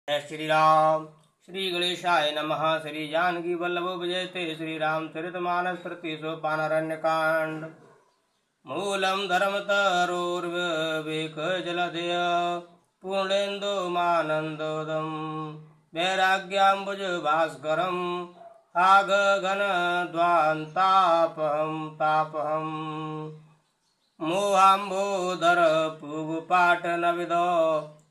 जय श्री राम। श्री गणेशाय नमः। श्री जानकी वल्लभो विजयते। श्री रामचरितमानस प्रतिसोपानरण्यकांड। मूलम धर्मतरोर्विवेकजलधय पूर्णेन्दुमानन्दोदं वैराग्याम्बुजभास्करम् आगगनध्वान्तापहं तापहम् मोहाम्बोदर पूगपाटनविदो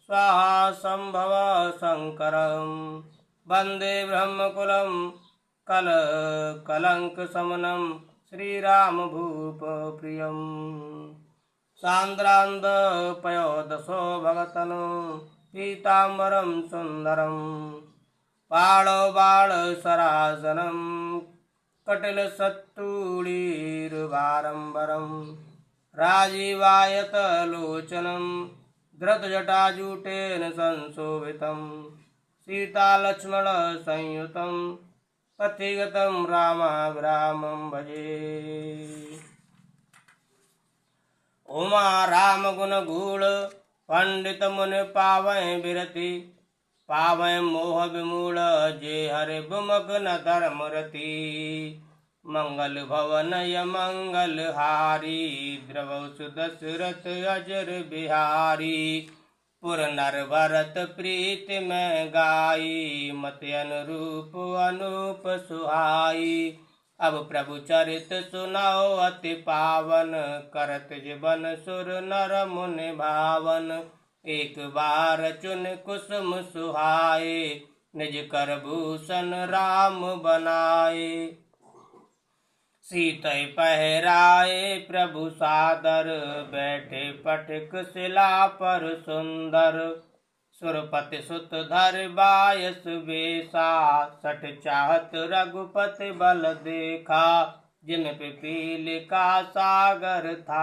स्वाहा संभव शंकरं वंदे ब्रह्मकुलं कलंकशमनं श्रीराम भूप प्रियं सान्द्रान्दपयोदशो भगतन् पीताम्बरं सुन्दरं पाणौ बाणसरासनं कटिलसत्तूलीर्वारम्बरं राजीवायतलोचनं धृतजटाजूटेन संशोभितं सीतालक्ष्मणसंयुतं पथिगतं रामाभिरामं भजे। उमा राम गुण गूढ़ पंडित मुनि पावै बिरति पावै मोह विमूढ़ जे हरे बुमग्न धर्मरति मंगल भवन यमंगल हारी द्रवौ सुदशरथ अजर बिहारी पुर नर भरत प्रीति में गाई मत अनुरूप अनूप सुहाई। अब प्रभु चरित सुनाओ अति पावन करत जीवन सुर नर मुनि भावन एक बार चुन कुसुम सुहाए निज कर भूषण राम बनाए। सीतै पहराए प्रभु सादर बैठे पटिक शिला पर सुंदर सुरपति सुत धर बायस बेसा सठ चाहत रघुपति बल देखा जिन पिपील का सागर था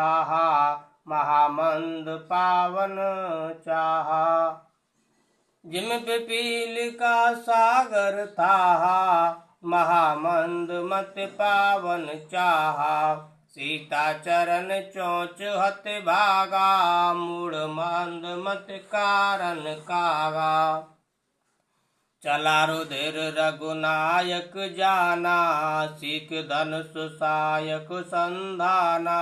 महामंद पावन चाहा जिम पिपील का सागर था महामंद मत पावन चाहा। सीता चरण चोंच हत भागा मूढ़ मंद मत कारण कागा चला रुधिर रघुनायक जाना सीख धनुष सायक संधाना।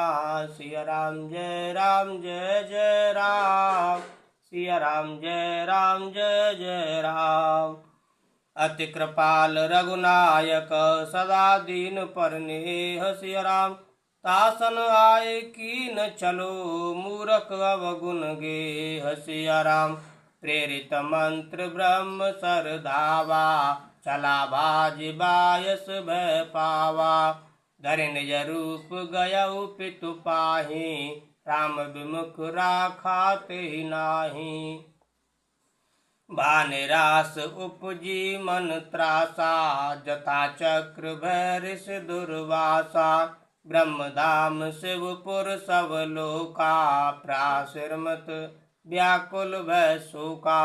सिया राम जय राम जय जय राम सिया राम जय राम जय जय राम। अति कृपाल रघुनायक सदा दीन पर नेह सिया राम तासन आए की न चलो मूरख अवगुण गे सिया राम। प्रेरित मंत्र ब्रह्म सर धावा चला बाज बायस भय पावा धरि निज रूप गयउ पितु पाहि राम विमुख राखा ते नाही। भानिरास उपजी मन त्रासा जथा चक्र भैरिष दुर्वासा ब्रह्मधाम शिवपुर सब लोका प्राशिरमत व्याकुल भय शोका।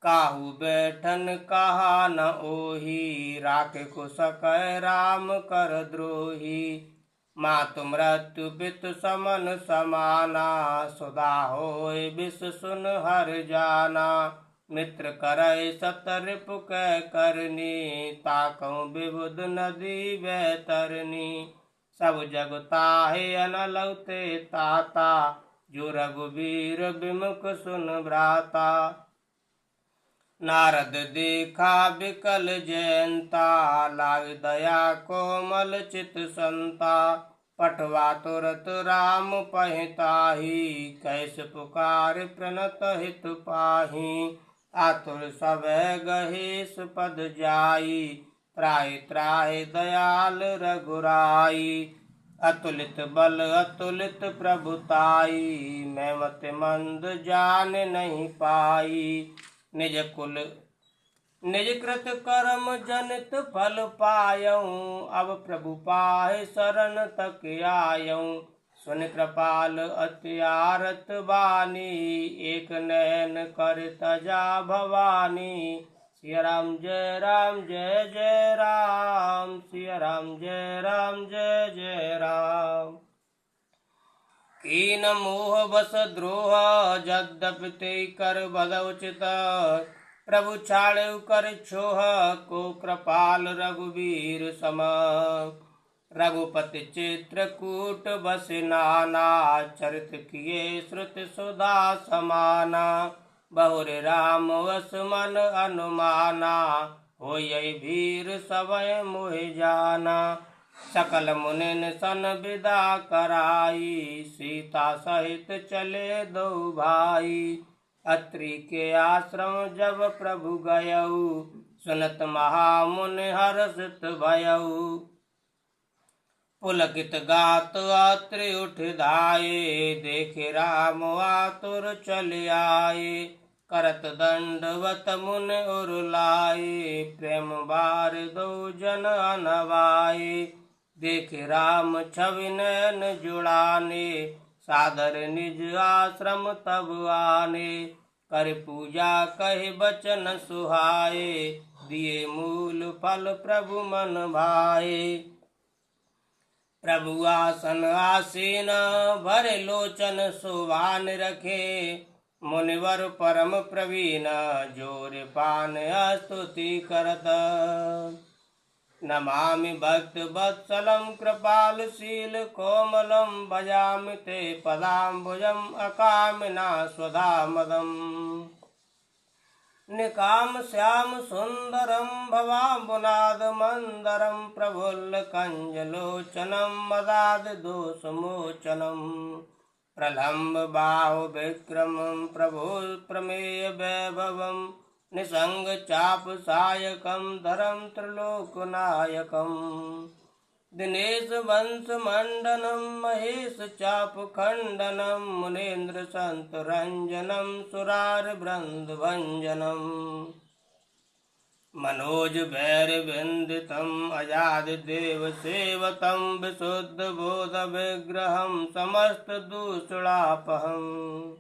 काहू बैठन कहा न ओही राख कुशक राम कर द्रोही। मातु मृत्यु पितु समन समाना सुधा होय विष सुन हर जाना। मित्र करय सत रिपु कै करनी ताकौ विबुध नदी बैतरनी। सब जग ताहे अनलौ ते ताता जो रघुबीर विमुख सुन भ्राता। नारद देखा बिकल जयंता लाग दया कोमल चित संता। पठवा तुरत राम पहिताही कैस पुकार प्रणत हित पाही। आतुर सब गहेश पद जाई त्राहि त्राहि दयाल रघुराई। अतुलित बल अतुलित प्रभुताई मैं मत मंद जान नहीं पाई। निज कुल निज कृत कर्म जनित फल पायऊं अब प्रभु पाहि शरण तक आयऊं। सुन कृपाल अति आरत बानी एक नयन कर तजा भवानी। सिया राम जय जय राम सिया राम जय जय राम। कीन मोह बस द्रोह यद्यपि ते कर बद उचित प्रभु छाड़ेउ कर छोह को कृपाल रघुवीर सम। रघुपति चित्रकूट बस नाना चरित किए श्रुत सुधा समाना। बहुर राम वस मन अनुमाना होय भीर सवय मोहि जाना। सकल मुनिन सन विदा कराई सीता सहित चले दो भाई। अत्रि के आश्रम जब प्रभु गयऊ सुनत महामुनि हर्षित भयऊ। पुलकित गात अत्रि उठ धाये देखे राम आतुर चले आए। करत दंडवत मुनि उरुलाए प्रेम बार दो जन अनवाए। देखे राम छवि नयन जुड़ाने सादर निज आश्रम तब आने। कर पूजा कहे बचन सुहाए दिए मूल फल प्रभु मन भाए। प्रभु आसन आसीन भरे लोचन सुभान रखे। मुनिवर परम प्रवीण जोर पान स्तुति करत। नमामि भक्त वत्सलं कृपालशील कोमलं भजामि ते पदाम्बुजम् अकामिना स्वधा मदम्। निकाम श्याम सुंदरम भवाम्बुनाद मंदरम प्रफुल्ल कंजलोचनम मदाद दोषमोचनम। प्रलम्ब बाहु विक्रमं प्रभु प्रमेय वैभवम्। निसंग चाप सायकं धरम त्रिलोकनायकम्। दिनेश वंश मंडनम महेश चाप खंडनम। मुनेन्द्र संत रंजनम सुरार वृंद भंजनम। मनोज भैर विंदितम अजाद देव सेवतम। विशुद्ध बोध विग्रहम समस्त दूषणापहम।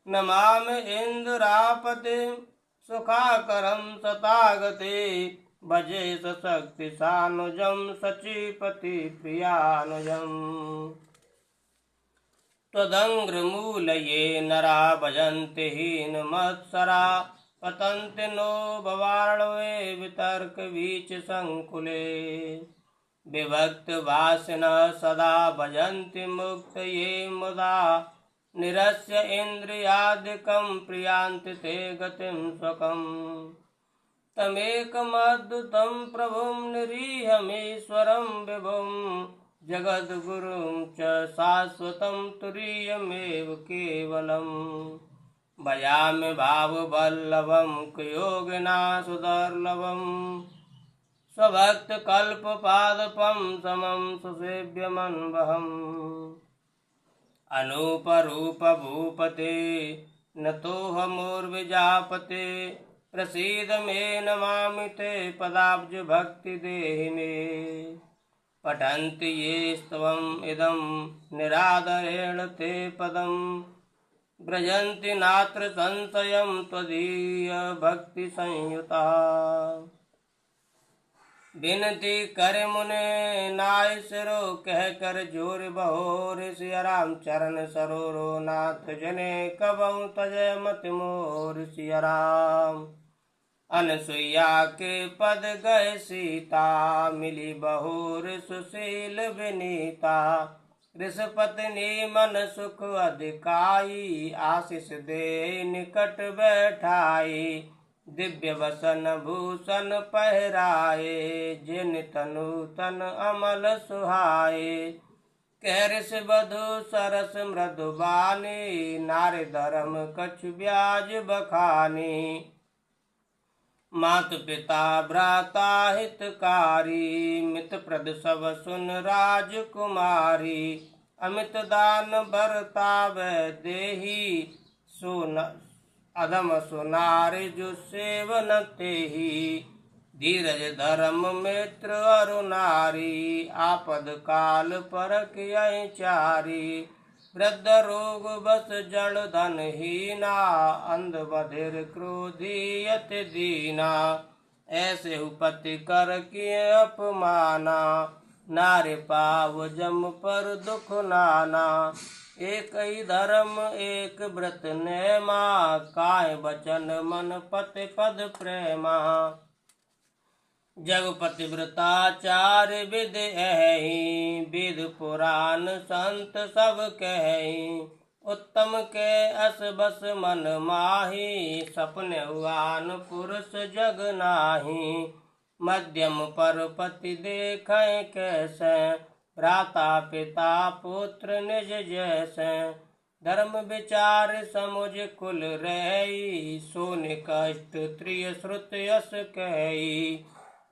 नमामि इंद्रापते सुखाकरं सतागते। भजे सशक्ति सानुजम सचीपति प्रियानुजम। त्वदंघ्रिमूलये नरा भजन्ति हीन मत्सरा। पतन्ति नो भवार्णवे वितर्क वीच संकुले। विभक्त वासिनः सदा भजन्ति मुक्तये मुदा। निरस्य इन्द्रियादिकं प्रियान्ति ते गतिं स्वकम्। तमेकमद्भुतं प्रभुं निरीहमीश्वरं विभुं। जगद्गुरुं च शाश्वतं तुरीयमेव केवलम्। भजामि भाववल्लभं योगिना सुदुर्लभम्। स्वभक्तकल्पपादपं समं सुसेव्यमन्वहम्। अनूपरूप भूपते नतोऽहमुर्विजापते। प्रसीद मे नमामि ते पदाब्ज भक्ति देहि मे। पठन्ति ये स्तवम् इदं निरादरेण ते पदम्। व्रजन्ति नात्र संशयं त्वदीय भक्ति संयुता। बिनती कर मुने नाय सिरो कह कर जोर बहोर। सिया राम चरण सरोरो नाथ जने कबहु तजय मति मोर। सिया राम अनसुईया के पद गए सीता। मिली बहोर सुशील विनीता। ऋषपत्नी मन सुख अधिकाई। आशीष दे निकट बैठाई। दिव्य वसन भूषण पहराए। जिन तनु तन अमल सुहाए। कह ऋषि वधु सरस मृदुबानी। नारी धर्म कछु ब्याज बखानी। मात पिता भ्राता हितकारी। मित प्रद सब सुन राजकुमारी। अमित दान बरतावे देहि। सुन अधम सुनारि जो सेवन तेहि। धीरज धर्म मित्र अरु नारी। आपद काल परखियहि चारी। वृद्ध रोग बस जड़ धन हीना। अंध बधिर क्रोधी अति दीना। ऐसे हुपति कर किए अपमाना। नारे पाव जम पर दुख नाना। एक ही धर्म एक व्रत नेमा, काय बचन मन पति पद प्रेमा। जग पतिव्रताचार विद एहि, विद पुराण संत सब कहि। उत्तम के अस बस मन माही, सपने हुआन पुरुष जग नाही। मध्यम पर पति देखें कैसे, भ्राता पिता पुत्र निज जैसे। धर्म विचार समुझ कुल रही, सोनि कष्ट त्रिय श्रुत यस कही।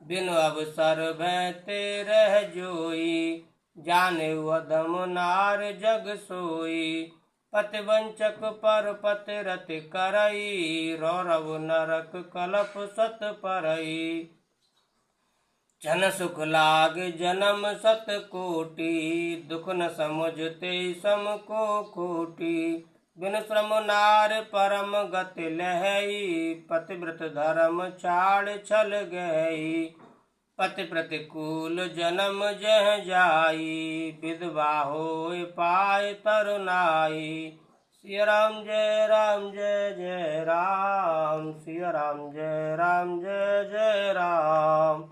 बिनु अवसर भयते रह जोई, जाने अधम नार जग सोई। पतिवंचक पर पति रति करई, रौरव नरक कलप सत परई। जन सुख लाग जन्म सत कोटि, दुख न समुझते सम को खोटी। बिन श्रम नार परम गति लहई, पतिव्रत धर्म छाड़ छल गई। पति प्रतिकूल जन्म जह जाई, विधवा होय पाए तरुनाई। सिया राम जय राम जय जय राम, सिया राम जय राम जय जय राम।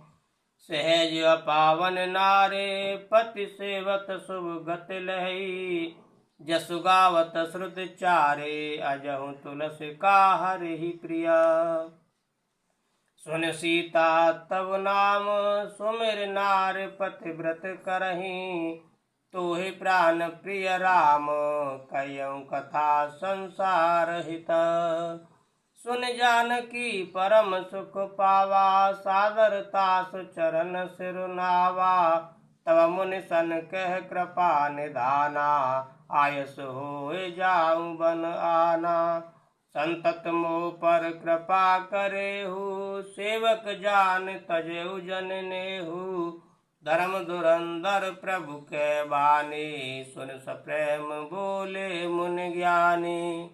सहज पावन नारे पति सेवत शुभ गति लहई। जसु गावत श्रुत चारे, अजहु तुलसी का हरि प्रिया। सुन सीता तब नाम, सुमिर नार पतिव्रत करही। तोहि प्राण प्रिय राम, कयऊ कथा संसार हित। सुन जानकी परम सुख पावा, सादरता सुचरण सिरुनावा। तब मुनि सन कह कृपा निधाना, आयस होय जाऊं बन आना। संतत मोह पर कृपा करेहु, सेवक जान तजेउ जन नेहु। धर्म धुरंधर प्रभु के बानी, सुन सप्रेम बोले मुनि ज्ञानी।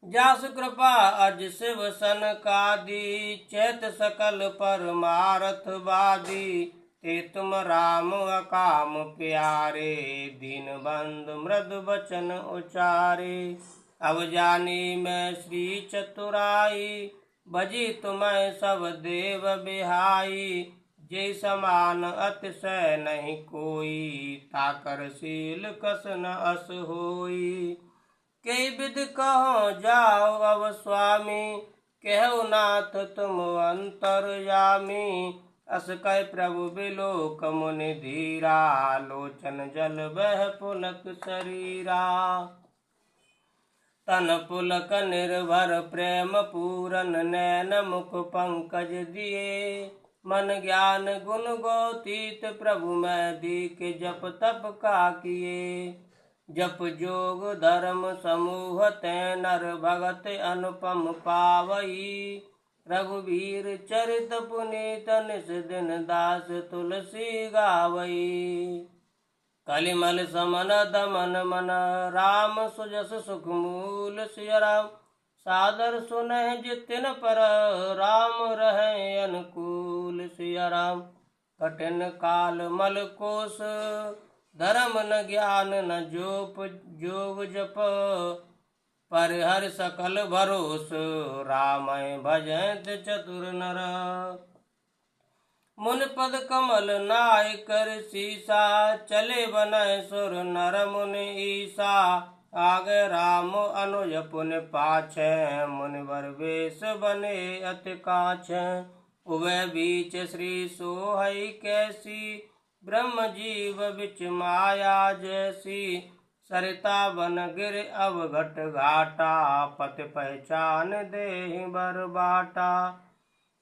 जासु कृपा अज शिव सन कादी, चैत सकल पर मारथ बादी। ते तुम राम अकाम प्यारे, दीन बंधु मृदु बचन उचारे। अब जानी मैं श्री चतुराई, भजी तुम्हें सब देव बिहाई। जय समान अतिशय नहीं कोई, ताकर शील कस न अस होई। कई विध कहो जाओ अब स्वामी, कहु नाथ तुम अंतर्यामी। अस कह प्रभु बिलोक मुनि धीरा, लोचन जल बह पुलक शरीरा। तन पुलक निर्भर प्रेम पूरन, नैन मुख पंकज दिए। मन ज्ञान गुण गोतीत प्रभु मैं दीक, जप तप का किए। जप जोग धर्म समूह तै, नर भगत अनुपम पावई। रघुवीर चरित पुनीत, निस दिन दास तुलसी गावई। कलिमल समन दमन मन, राम सुजस सुख मूल सिया राम। सादर सुनहि जितिन पर, राम रहे अनुकूल सिया राम। कठिन काल मल कोस, धर्म न ज्ञान न जोप जोग जप। पर हर सकल भरोस, राम भजत चतुर नर। मुन पद कमल नाय कर सीसा, चले बनय सुर नर मुनि ईसा। आगे राम अनुज पुनि पाछे, मुनिवर वेश बने अति काछे। उभय बीच श्री सोहई कैसी, ब्रह्म जीव बिच माया जैसी। सरिता बन गिर अवघट घाटा, पति पहचान देहि बर बाटा।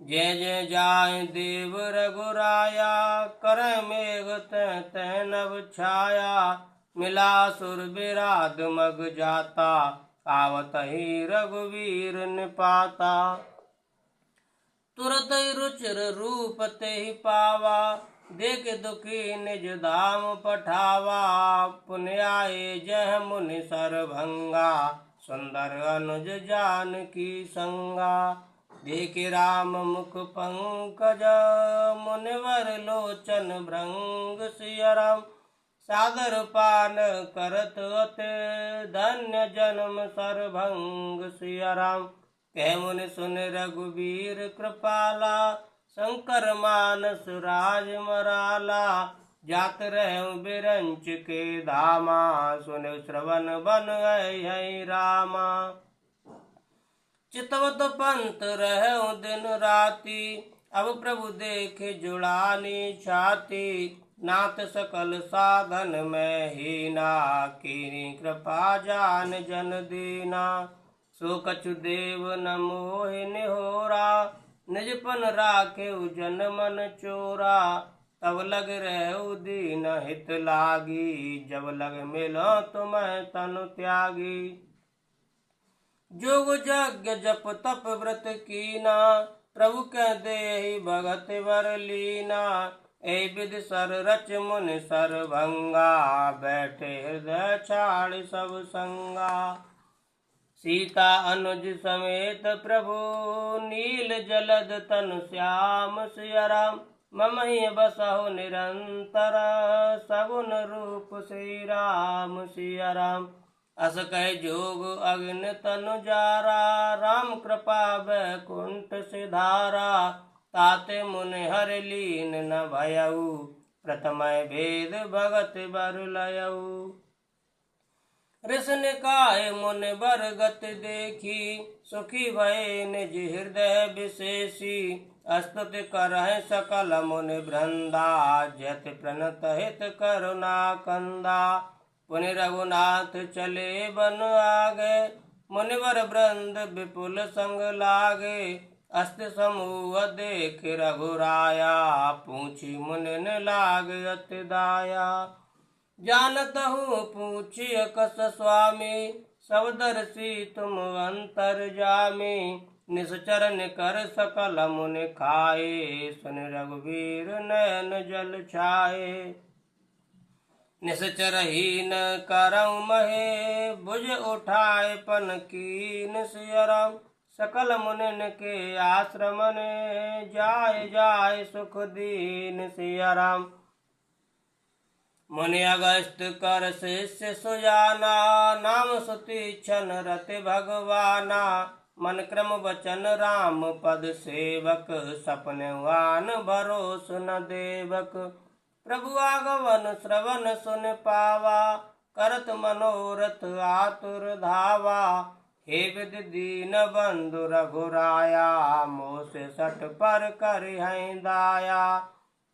जय जय जाय देव रघुराया, करय मेघ तै नभ छाया। मिला सुर बिराद मग जाता, आवत ही रघुवीर निपाता। तुरत रुचिर रूप तेहि पावा, देख दुखी निज धाम पठावा। पुण्य आए जह मुनि सरभंगा, सुंदर अनुज जानकी संगा। देखे राम मुख पंकज, मुनिवर लोचन भृंग सिया राम। सादर पान करत अति, धन्य जन्म सरभंग सिया राम। कह मुनि सुन रघुबीर कृपाला, शंकर मानस राज मराला। जात रहु बिरंच के धामा, सुन श्रवण बन है रामा। चितवत पंत रहु दिन राति, अब प्रभु देखे जुड़ानी छाती। नाथ सकल साधन में हीना, कीनी कृपा जान जन दीना। सो कछु देव न मोहि निहोरा, निजपन राखे जन मन चोरा। तब लग रहु दीन हित लागी, जब लग मिलो तुम्हें तनु त्यागी। जोग यज्ञ जप तप व्रत कीना, प्रभु कह देहि भगत वर लीना। ए विधि सर रच मुनि सरभंगा, बैठे हृदय छाड़ सब संगा। सीता अनुज समेत प्रभु, नील जलद तनु श्याम सिया राम। मम ही बसहु निरंतर, सगुन रूप श्री राम सिया राम। अस कह जोग अग्नि तनु जारा, राम कृपा बैकुंठ सिधारा। ताते मुनि हर लीन न भयऊ, प्रथम भेद भगत बर लयऊ। ऋष निकाय मुनि बर गति देखी, सुखी भय निज हृदय विशेषी। स्तुति करहि सकल मुनि वृंदा, जति प्रणत हित करुणा कंदा। पुनि रघुनाथ चले बन आगे, मुनिवर वृंद विपुल संग लागे। अस्त समूह देख रघुराया, पूछी मुनिन लाग अति दाया। जानत हूँ पूछिय कस स्वामी, सब दर्शी तुम अंतर्जामी। निश्चर निकर सकल मुनि खाए, सुन रघुवीर नयन जल छाए। निश्चर हीन करऊ महे, भुज उठाए पन कीन सिया राम। सकल मुनिन के आश्रम ने, जाय जाय सुख दीन सिया राम। मुनि अगस्त कर शिष्य सुजाना, नाम सुतीक्षण रति भगवाना। मन क्रम वचन राम पद सेवक, सपनेवान भरोस न देवक। प्रभु आगमन श्रवण सुन पावा, करत मनोरथ आतुर धावा। हे विधि दीन बंधु रघुराया, मोह से सठ पर करिहै दाया।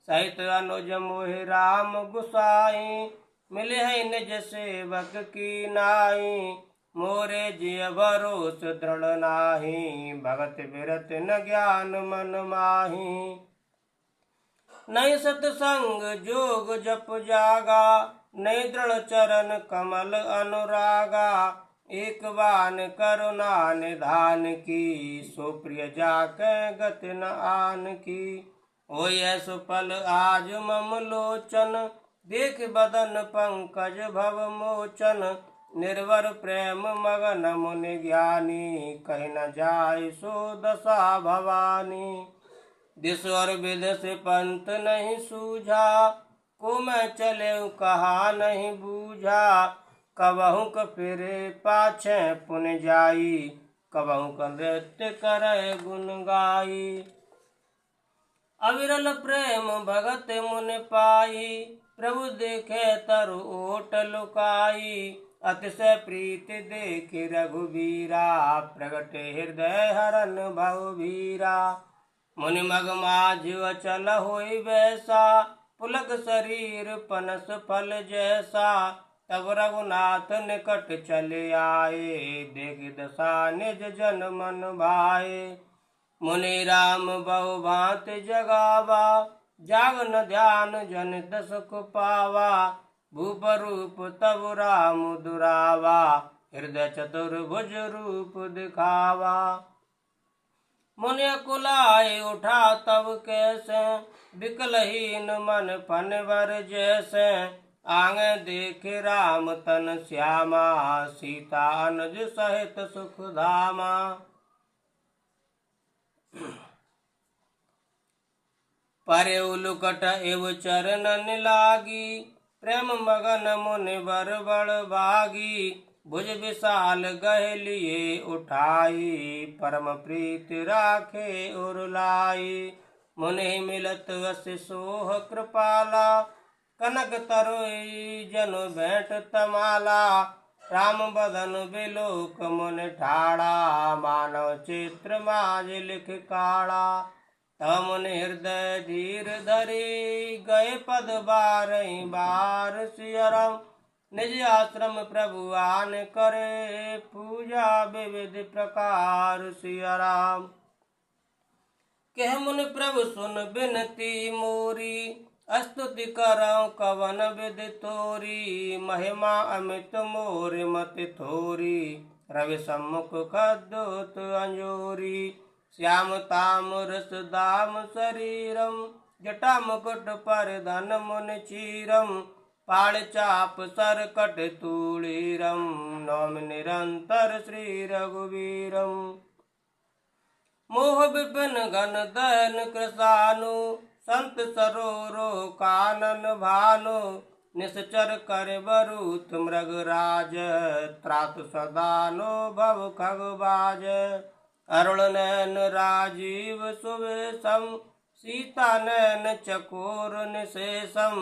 सहित अनुज मोहि राम गुसाई, मिले है निज सेवक की नाई। मोरे जिय भरोस दृढ़ नाही, भगत बिरत न ज्ञान मन माही। नहीं सतसंग जोग जप जागा, नहीं दृढ़ चरण कमल अनुरागा। एक बान करुणा निधान की, सो प्रिय जाके गति न आन की। ओ यह सुफल आज मम लोचन, देख बदन पंकज भव मोचन। निर्वर प्रेम मगन मुनि ज्ञानी, कही न जाय सो दशा भवानी। दिस और विदेश पंथ नहीं सूझा, को मैं चले कहा नहीं बूझा। कबहु क फिरे पाछे पुन जाई, कबहु क नृत्य करे गुण गाई। अविरल प्रेम भगत मुनि पाई, प्रभु देखे तरु ओट लुकाई। अतिशय प्रीति देखि रघुबीरा, प्रगटे हृदय हरन भवभीरा। मुनि मग माझ अचल होई वैसा, पुलक शरीर पनस फल जैसा। तब रघुनाथ निकट चले आए, देख दशा निज जन मन भाए। मुनि राम बहु भांत जगावा, जागन ध्यान जनित सुख पावा। भूप रूप तब राम दुरावा, हृदय चतुर्भुज रूप दिखावा। मुनि कुलाए उठा तब कैसे, विकलहीन मन फन वर जैसे। आंगे देखे राम तन श्यामा, सीता अनुज सहित सुख धामा। परे उलुकट एव चरणन लागी, प्रेम मगन मुनि बर बड़ भागी। भुज विशाल गहे लिए उठाई, परम प्रीत राखे उर लाई। मुनि मिलत अस सोह कृपाला, कनक तरोई जनु भेंट तमाला। राम बदन बिलोक मुन ठाड़ा, मानव चित्र माज लिख काड़ा। तब मुनि हृदय धीर धरी, गए पद बारही बार सियरम। निज आश्रम प्रभु आन करे, पूजा विविध प्रकार सियराम। कह मुनि प्रभु सुन बिनती मोरी, स्तुति करऊं कवन विधि तोरी। महिमा अमित मोर मति थोरी, रवि सम्मुख खद्योत अंजोरी। श्याम ताम रस दाम शरीरम, जटा मुकुट पर धन मुनि चीरम। पाड़ चाप सर कट तूणीरम, नौम निरंतर श्री रघुवीरम। मोह विपिन घन दहन कृसानु, संत सरोरो कानन भानु। निश्चर कर बरूत मृग राज, त्रात सदानो भव खगबाज। अरुण नैन राजीव सुवेशम, सीता नैन चकोर निशेषम।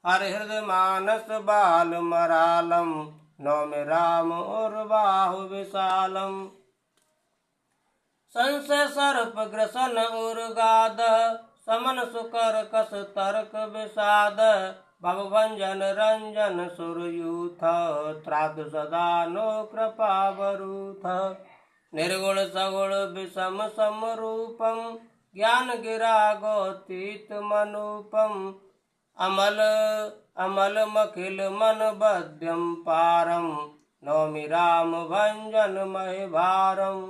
हर हृदय मानस बाल मरालम, नौमि राम और बाहु विशालम। संशय सर्प ग्रसन और गाद, समन सुकर कस तर्क विषाद। भव भंजन रंजन सुरयूथ, त्राद सदा नो कृपा वरूथ। निर्गुण सगुण विषम समरूपम, ज्ञान गिरा गौतीत मनूपम। अमल अमल मखिल मन बद्यम पारम, नौमि राम भंजन महि भारम।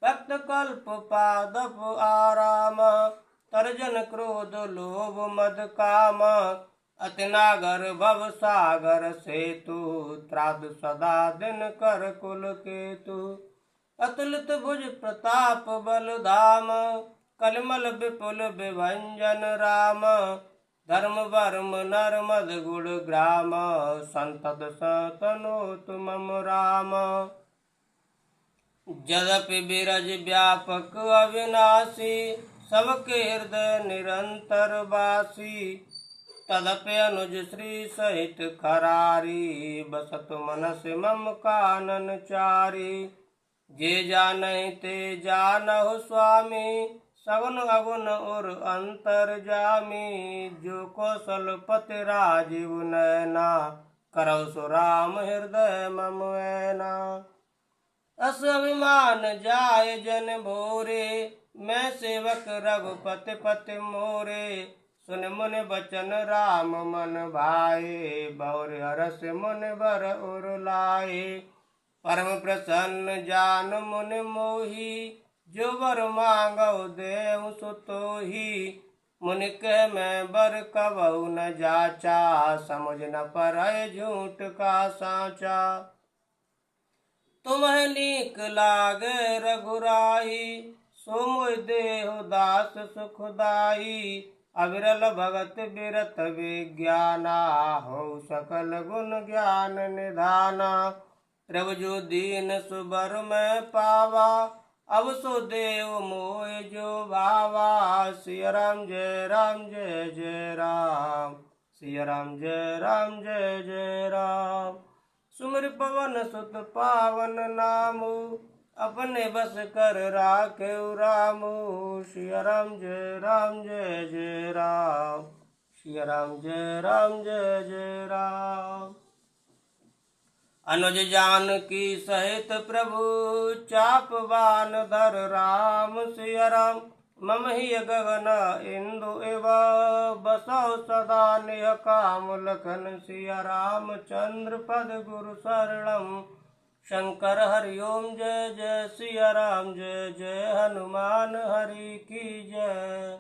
भक्त कल्प पादप आराम, तर्जन क्रोध लोभ मद काम। अति नागर भव सागर सेतु, त्राद सदा दिन कर कुल केतु। अतुलित भुज प्रताप बल धाम, कलिमल विपुल विभंजन राम। धर्म वर्म नर मद गुण ग्राम, संतत सतनोत मम राम। यद्यपि बिरज व्यापक अविनाशी, सबके हृदय निरंतर वासी। तदपि अनुज श्री सहित खरारी, बसत मनस मम कानन चारी। जे जानहि ते जानहु स्वामी, सगुन अगुन और अंतर जामी। जो कौशल पति राजीव नैना, करौ सो राम हृदय मम ऐना। अस अभिमान जाय जन भोरे, मैं सेवक रघुपति पति मोरे। सुन मुनि बचन राम मन भाए, बौर हरस मुनि बर उर लाए। परम प्रसन्न जान मुनि मोही, जो वर मांगौ देव सो तोही। मुनि कह मैं बर कबहु न जाचा, समझ न परय झूठ का साचा। तुम्हें नीक लागे रघुराई, सो मोहि देहु दास सुखदाई। अविरल भगत बिरत विज्ञाना, हो सकल गुण ज्ञान निधाना। प्रभु जो दीन सुबर में पावा, अब सो देव मोहि जो भावा। सिया राम जय राम जय जय राम, सिया राम जय राम जय जय राम। सुमिर पवन सुत पावन नामु, अपने बस कर राखेउ रामु। सिया राम जय जय राम, सिया राम जय जय राम। अनुज जानकी सहित प्रभु, चाप बान धर राम सिया राम। मम हिय गगन इंदु इव, बसौ सदा निह काम लखन। सिया राम चंद्र पद गुरु शरणम। शंकर हरि ओम जय जय, सिया राम जय जय। हनुमान हरि की जय।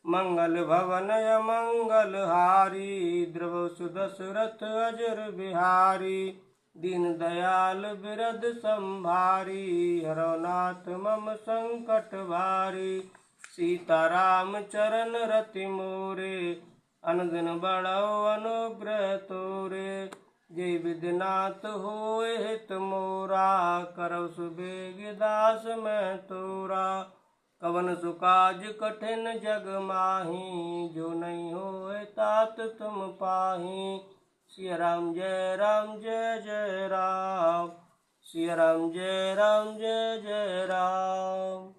मंगल भवन मंगल हारी, द्रव सुदशरथ अजर बिहारी। दीन दयाल बिरद संभारी, हरौ नाथ मम संकट भारी। सीताराम चरण रति मोरे, अनुदिन बढ़ो अनुग्रह तोरे। जय विद्यनाथ होए हित मोरा, करौ सुबेग दास मैं तोरा। कवन सुकाज कठिन जग माही, जो नहीं होए तात तुम पाही। सिया राम जय जय राम, सिया राम जय जय राम।